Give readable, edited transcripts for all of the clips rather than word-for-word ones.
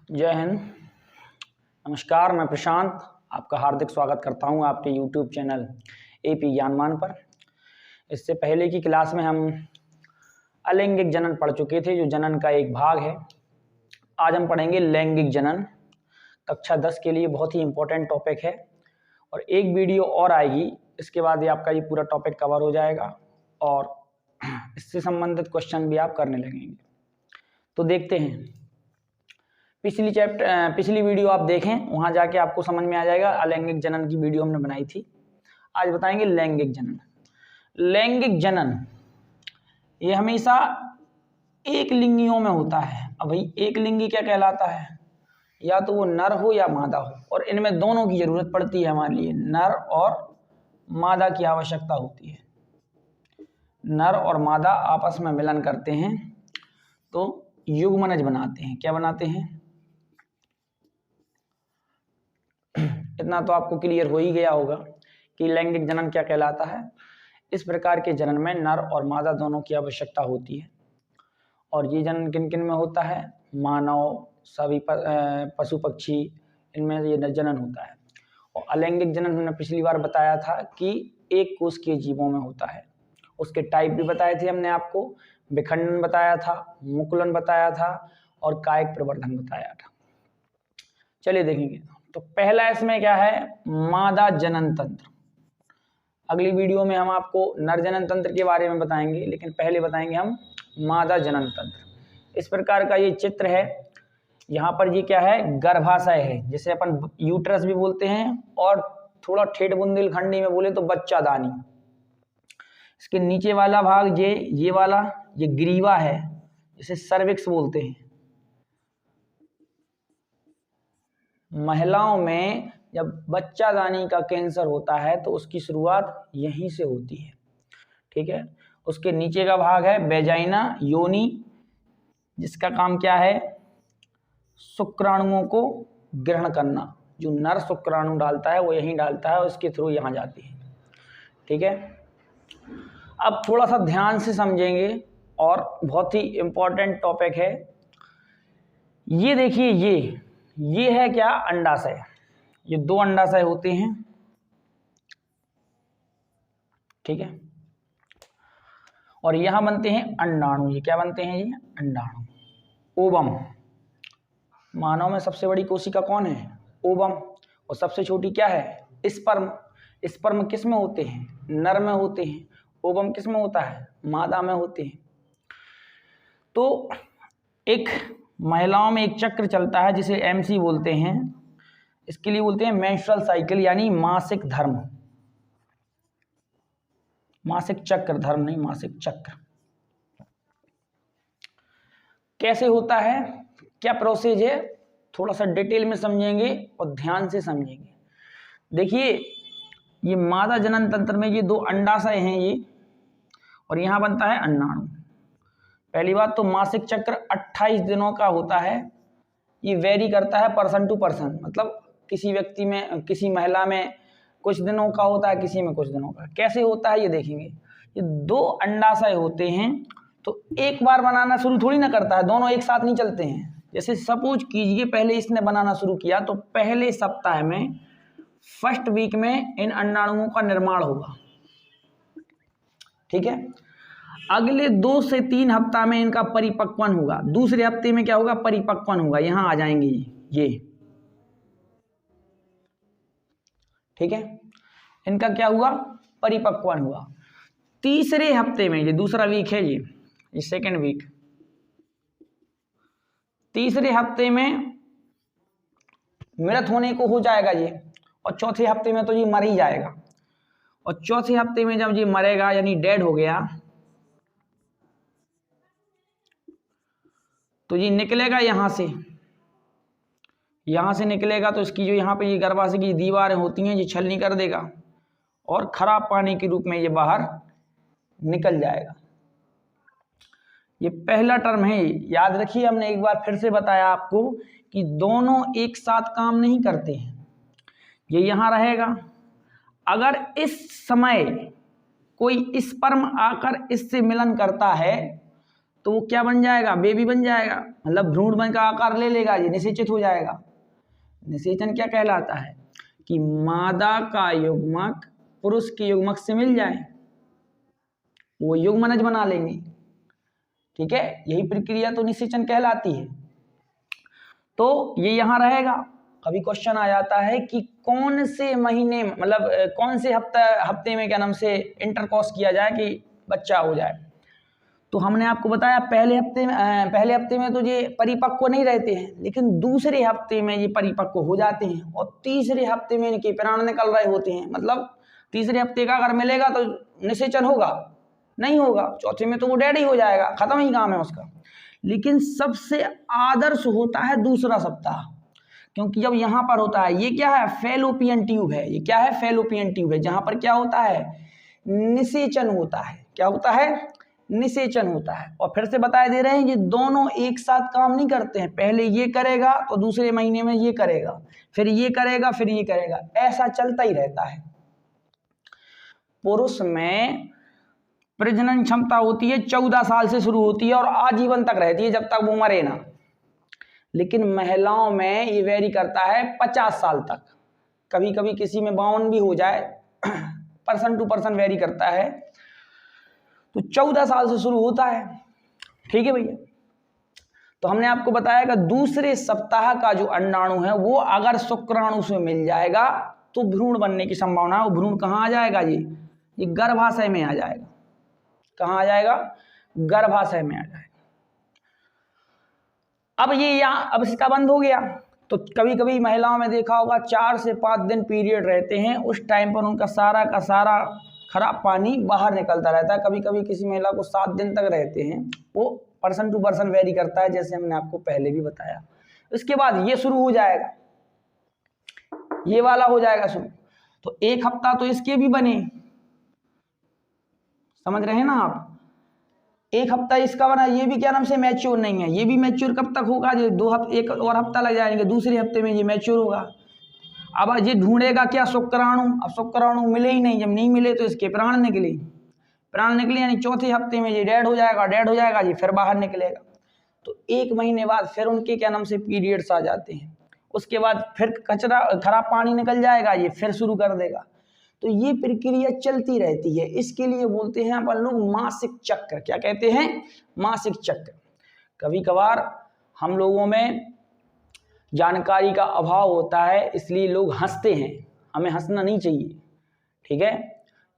जय हिंद। नमस्कार, मैं प्रशांत आपका हार्दिक स्वागत करता हूं आपके YouTube चैनल एपी ज्ञानमान पर। इससे पहले की क्लास में हम अलैंगिक जनन पढ़ चुके थे, जो जनन का एक भाग है। आज हम पढ़ेंगे लैंगिक जनन। कक्षा 10 के लिए बहुत ही इम्पोर्टेंट टॉपिक है और एक वीडियो और आएगी, इसके बाद ये आपका ये पूरा टॉपिक कवर हो जाएगा और इससे संबंधित क्वेश्चन भी आप करने लगेंगे। तो देखते हैं, पिछली वीडियो आप देखें, वहां जाके आपको समझ में आ जाएगा। अलैंगिक जनन की वीडियो हमने बनाई थी। आज बताएंगे लैंगिक जनन। लैंगिक जनन ये हमेशा एक लिंगियों में होता है। अब भाई एक लिंगी क्या कहलाता है? या तो वो नर हो या मादा हो, और इनमें दोनों की जरूरत पड़ती है। हमारे लिए नर और मादा की आवश्यकता होती है। नर और मादा आपस में मिलन करते हैं तो युग्मनज बनाते हैं। क्या बनाते हैं? इतना तो आपको क्लियर हो ही गया होगा कि लैंगिक जनन क्या कहलाता है। इस प्रकार के जनन में नर और मादा दोनों की आवश्यकता होती है। और ये जनन किन किन में होता है? मानव, सभी पशु पक्षी, इनमें ये जनन होता है। और अलैंगिक जनन हमने पिछली बार बताया था कि एक कोश के जीवों में होता है। उसके टाइप भी बताए थे हमने आपको। विखंडन बताया था, मुकुलन बताया था और कायिक प्रवर्धन बताया था। चलिए देखेंगे। तो पहला इसमें क्या है? मादा जनन तंत्र। अगली वीडियो में हम आपको नर जनन तंत्र के बारे में बताएंगे, लेकिन पहले बताएंगे हम मादा जनन तंत्र। इस प्रकार का ये चित्र है। यहाँ पर ये क्या है? गर्भाशय है, जिसे अपन यूट्रस भी बोलते हैं, और थोड़ा ठेठ बुंदेलखंडी में बोले तो बच्चादानी। इसके नीचे वाला भाग ये वाला ये ग्रीवा है, जिसे सर्विक्स बोलते हैं। महिलाओं में जब बच्चादानी का कैंसर होता है तो उसकी शुरुआत यहीं से होती है। ठीक है। उसके नीचे का भाग है वेजाइना, योनि, जिसका काम क्या है? शुक्राणुओं को ग्रहण करना। जो नर शुक्राणु डालता है वो यहीं डालता है और उसके थ्रू यहाँ जाती है। ठीक है। अब थोड़ा सा ध्यान से समझेंगे और बहुत ही इंपॉर्टेंट टॉपिक है। ये देखिए, ये है क्या? अंडाशय। ये दो अंडाशय होते हैं। ठीक है। और यहां बनते हैं अंडाणु। ये क्या बनते हैं? ये अंडाणु। ओवम। मानव में सबसे बड़ी कोशिका कौन है? ओवम। और सबसे छोटी क्या है? स्पर्म। स्पर्म किस में होते हैं? नर में होते हैं। ओवम किस में होता है? मादा में होते हैं। तो एक महिलाओं में एक चक्र चलता है जिसे एमसी बोलते हैं। इसके लिए बोलते हैं मेंस्ट्रुअल साइकिल, यानी मासिक धर्म। मासिक चक्र, धर्म नहीं, मासिक चक्र। कैसे होता है, क्या प्रोसेस है, थोड़ा सा डिटेल में समझेंगे और ध्यान से समझेंगे। देखिए, ये मादा जनन तंत्र में ये दो अंडाशय हैं ये, और यहां बनता है अंडाणु। पहली बात तो मासिक चक्र 28 दिनों का होता है। ये वेरी करता है पर्सन टू पर्सन, मतलब किसी व्यक्ति में, किसी महिला में कुछ दिनों का होता है, किसी में कुछ दिनों का। कैसे होता है ये देखेंगे। ये दो अंडाशय होते हैं तो एक बार बनाना शुरू थोड़ी ना करता है, दोनों एक साथ नहीं चलते हैं। जैसे सपोज कीजिए पहले इसने बनाना शुरू किया तो पहले सप्ताह में, फर्स्ट वीक में इन अंडाणुओं का निर्माण होगा। ठीक है। अगले 2 से 3 हफ्ता में इनका परिपक्वन होगा। दूसरे हफ्ते में क्या होगा? परिपक्वन होगा। यहां आ जाएंगे ये। ठीक है। इनका क्या हुआ? परिपक्वन हुआ। तीसरे हफ्ते में, ये दूसरा वीक है, ये सेकेंड वीक, तीसरे हफ्ते में मृत होने को हो जाएगा ये, और चौथे हफ्ते में तो ये मर ही जाएगा। और चौथे हफ्ते में जब ये मरेगा, यानी डेड हो गया, तो ये निकलेगा यहां से निकलेगा तो इसकी जो यहाँ पे ये गर्भाशय की दीवारें होती हैं, ये छलनी कर देगा और खराब पानी के रूप में ये बाहर निकल जाएगा। ये पहला टर्म है। याद रखिए, हमने एक बार फिर से बताया आपको कि दोनों एक साथ काम नहीं करते हैं। ये यहां रहेगा। अगर इस समय कोई स्पर्म आकर इससे मिलन करता है तो वो क्या बन जाएगा, बेबी बन जाएगा, मतलब भ्रूण बन का आकार ले लेगा, ये निषेचित हो जाएगा। निषेचन क्या कहलाता है कि मादा का युग्मक पुरुष के युग्मक से मिल जाए, वो युग्मनज बना लेंगे। ठीक है, यही प्रक्रिया तो निषेचन कहलाती है। तो ये यहां रहेगा। कभी क्वेश्चन आ जाता है कि कौन से महीने मतलब कौन से हफ्ते में क्या नाम से इंटरकॉर्स किया जाए कि बच्चा हो जाए। तो हमने आपको बताया पहले हफ्ते में तो ये परिपक्व नहीं रहते हैं, लेकिन दूसरे हफ्ते में ये परिपक्व हो जाते हैं और तीसरे हफ्ते में इनके प्राण निकल रहे होते हैं। मतलब तीसरे हफ्ते का अगर मिलेगा तो निषेचन होगा, नहीं होगा चौथे में तो वो डेड ही हो जाएगा, खत्म ही काम है उसका। लेकिन सबसे आदर्श होता है दूसरा सप्ताह, क्योंकि जब यहाँ पर होता है, ये क्या है, फैलोपियन ट्यूब है, ये क्या है, फैलोपियन ट्यूब है, जहां पर क्या होता है, निषेचन होता है। क्या होता है, निषेचन होता है। और फिर से बता दे रहे हैं ये दोनों एक साथ काम नहीं करते हैं, पहले ये करेगा तो दूसरे महीने में ये करेगा, फिर ये करेगा, फिर ये करेगा, ऐसा चलता ही रहता है। पुरुष में प्रजनन क्षमता होती है 14 साल से शुरू होती है और आजीवन तक रहती है, जब तक वो मरे ना। लेकिन महिलाओं में ये वेरी करता है 50 साल तक, कभी कभी किसी में 52 भी हो जाए, पर्सन टू पर्सन वेरी करता है। तो 14 साल से शुरू होता है। ठीक है भैया, तो हमने आपको बताया कि दूसरे सप्ताह का जो अंडाणु है वो अगर शुक्राणु से मिल जाएगा तो भ्रूण बनने की संभावना है। वो भ्रूण कहाँ आ जाएगा, ये गर्भाशय में आ जाएगा। कहाँ आ जाएगा, गर्भाशय में आ जाएगा। अब ये यहाँ अब इसका बंद हो गया। तो कभी कभी महिलाओं में देखा होगा 4 से 5 दिन पीरियड रहते हैं, उस टाइम पर उनका सारा का सारा खराब पानी बाहर निकलता रहता है। कभी कभी किसी महिला को 7 दिन तक रहते हैं, वो पर्सन टू पर्सन वेरी करता है, जैसे हमने आपको पहले भी बताया। इसके बाद ये शुरू हो जाएगा, ये वाला हो जाएगा शुरू। तो 1 हफ्ता तो इसके भी बने, समझ रहे हैं ना आप, 1 हफ्ता इसका बना, ये भी क्या नाम से मैच्योर नहीं है। ये भी मैच्योर कब तक होगा, जो 2 हफ्ते, 1 और हफ्ता लग जाएंगे, दूसरे हफ्ते में ये मैच्योर होगा। अब ये ढूंढेगा क्या, शुक्राणु। अब शुक्राणु मिले ही नहीं, जब नहीं मिले तो इसके प्राण निकले, प्राण निकले यानी चौथे हफ्ते में ये डेड हो जाएगा, ये फिर बाहर निकलेगा। तो 1 महीने बाद फिर उनके क्या नाम से पीरियड्स आ जाते हैं। उसके बाद फिर कचरा खराब पानी निकल जाएगा, ये फिर शुरू कर देगा। तो ये प्रक्रिया चलती रहती है। इसके लिए बोलते हैं अपन लोग मासिक चक्र। क्या कहते हैं, मासिक चक्र। कभी कभार हम लोगों में जानकारी का अभाव होता है, इसलिए लोग हंसते हैं, हमें हंसना नहीं चाहिए। ठीक है,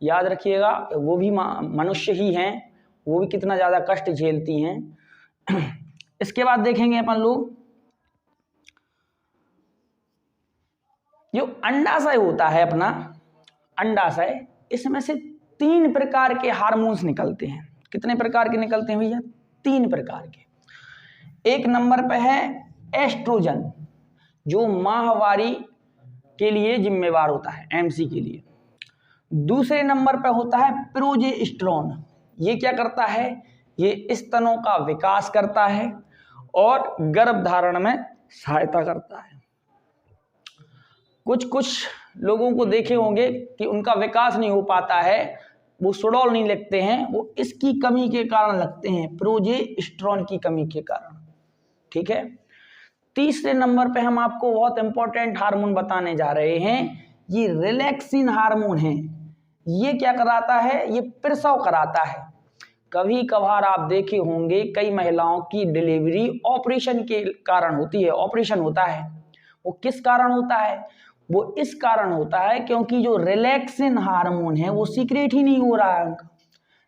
याद रखिएगा, वो भी मनुष्य ही हैं, वो भी कितना ज़्यादा कष्ट झेलती हैं। इसके बाद देखेंगे अपन लोग जो अंडाशय होता है अपना, अंडाशय, इसमें से 3 प्रकार के हार्मोन्स निकलते हैं। कितने प्रकार के निकलते हैं भैया, 3 प्रकार के। 1 नंबर पे है एस्ट्रोजन, जो माहवारी के लिए जिम्मेवार होता है, एमसी के लिए। दूसरे नंबर पे होता है प्रोजेस्टेरोन। ये क्या करता है, ये स्तनों का विकास करता है और गर्भधारण में सहायता करता है। कुछ लोगों को देखे होंगे कि उनका विकास नहीं हो पाता है, वो सुडौल नहीं लगते हैं, वो इसकी कमी के कारण लगते हैं, प्रोजेस्टेरोन की कमी के कारण। ठीक है, तीसरे नंबर पे हम आपको बहुत इंपॉर्टेंट हार्मोन बताने जा रहे हैं, ये रिलैक्सिन हार्मोन है। ये क्या कराता है, ये प्रसव कराता है। कभी कभार आप देखे होंगे कई महिलाओं की डिलीवरी ऑपरेशन के कारण होती है, ऑपरेशन होता है। वो किस कारण होता है, वो इस कारण होता है क्योंकि जो रिलैक्सिन हार्मोन है वो सीक्रेट ही नहीं हो रहा है उनका।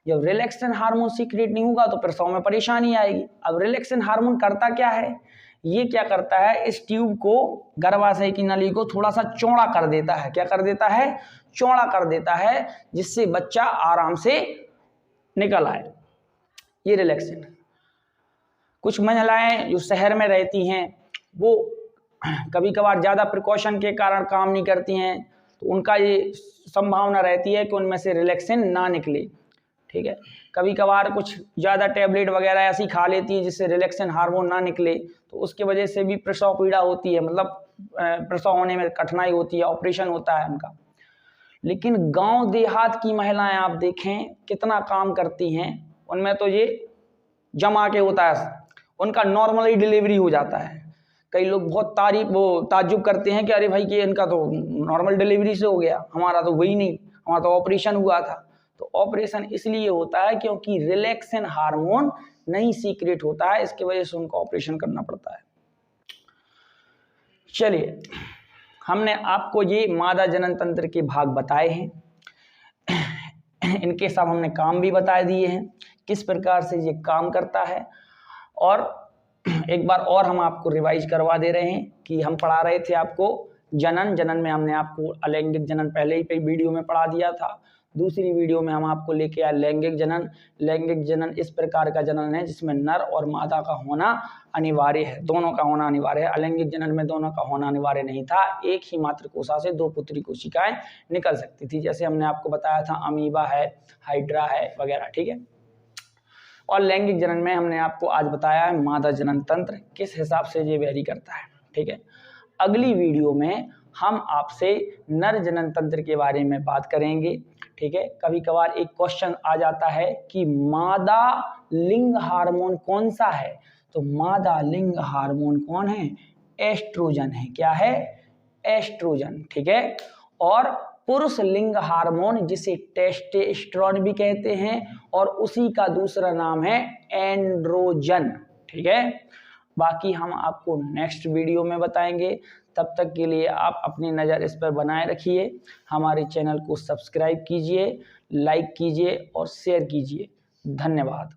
जब रिलैक्सिन हार्मोन सीक्रेट नहीं होगा तो प्रसव में परेशानी आएगी। अब रिलैक्सिन हार्मोन करता क्या है, ये क्या करता है, इस ट्यूब को, गर्भाशय की नली को थोड़ा सा चौड़ा कर देता है। क्या कर देता है, चौड़ा कर देता है, जिससे बच्चा आराम से निकल आए। ये रिलैक्सिन। कुछ महिलाएं जो शहर में रहती हैं वो कभी कभार ज़्यादा प्रिकॉशन के कारण काम नहीं करती हैं, तो उनका ये संभावना रहती है कि उनमें से रिलैक्सिन ना निकले। ठीक है, कभी कभार कुछ ज़्यादा टैबलेट वगैरह ऐसी खा लेती है जिससे रिलैक्सिन हार्मोन ना निकले, तो उसके वजह से भी प्रसव पीड़ा होती है, मतलब प्रसव होने में कठिनाई होती है, ऑपरेशन होता है उनका। लेकिन गांव देहात की महिलाएं आप देखें कितना काम करती हैं, उनमें तो ये जमा के होता है, उनका नॉर्मली डिलीवरी हो जाता है। कई लोग बहुत ताज्जुब करते हैं कि अरे भाई कि इनका तो नॉर्मल डिलीवरी से हो गया, हमारा तो वही नहीं, हमारा तो ऑपरेशन हुआ था। तो ऑपरेशन इसलिए होता है क्योंकि रिलैक्सेन हार्मोन नहीं सीक्रेट होता है, इसकी वजह से उनको ऑपरेशन करना पड़ता है। चलिए, हमने आपको ये मादा जनन तंत्र के भाग बताए हैं, इनके सब हमने काम भी बता दिए हैं, किस प्रकार से ये काम करता है। और एक बार और हम आपको रिवाइज करवा दे रहे हैं कि हम पढ़ा रहे थे आपको जनन में हमने आपको अलैंगिक जनन पहले ही वीडियो में पढ़ा दिया था। दूसरी वीडियो में हम आपको लेके आए लैंगिक जनन। लैंगिक जनन इस प्रकार का जनन है जिसमें नर और मादा का होना अनिवार्य है, दोनों का होना अनिवार्य है। अलैंगिक जनन में दोनों का होना अनिवार्य नहीं था, एक ही मात्र कोशिका से 2 पुत्री कोशिकाएं निकल सकती थी, जैसे हमने आपको बताया था अमीबा है, हाइड्रा है वगैरह, ठीक है। और लैंगिक जनन में हमने आपको आज बताया है मादा जनन तंत्र किस हिसाब से ये वेरी करता है, ठीक है। अगली वीडियो में हम आपसे नर जनन तंत्र के बारे में बात करेंगे, ठीक है। कभी कभार एक क्वेश्चन आ जाता है कि मादा लिंग हार्मोन कौन सा है, तो मादा लिंग हार्मोन कौन है? एस्ट्रोजन है। क्या है? एस्ट्रोजन, ठीक है। और पुरुष लिंग हार्मोन जिसे टेस्टोस्टेरोन भी कहते हैं और उसी का दूसरा नाम है एंड्रोजन, ठीक है। बाकी हम आपको नेक्स्ट वीडियो में बताएंगे। तब तक के लिए आप अपनी नज़र इस पर बनाए रखिए, हमारे चैनल को सब्सक्राइब कीजिए, लाइक कीजिए और शेयर कीजिए। धन्यवाद।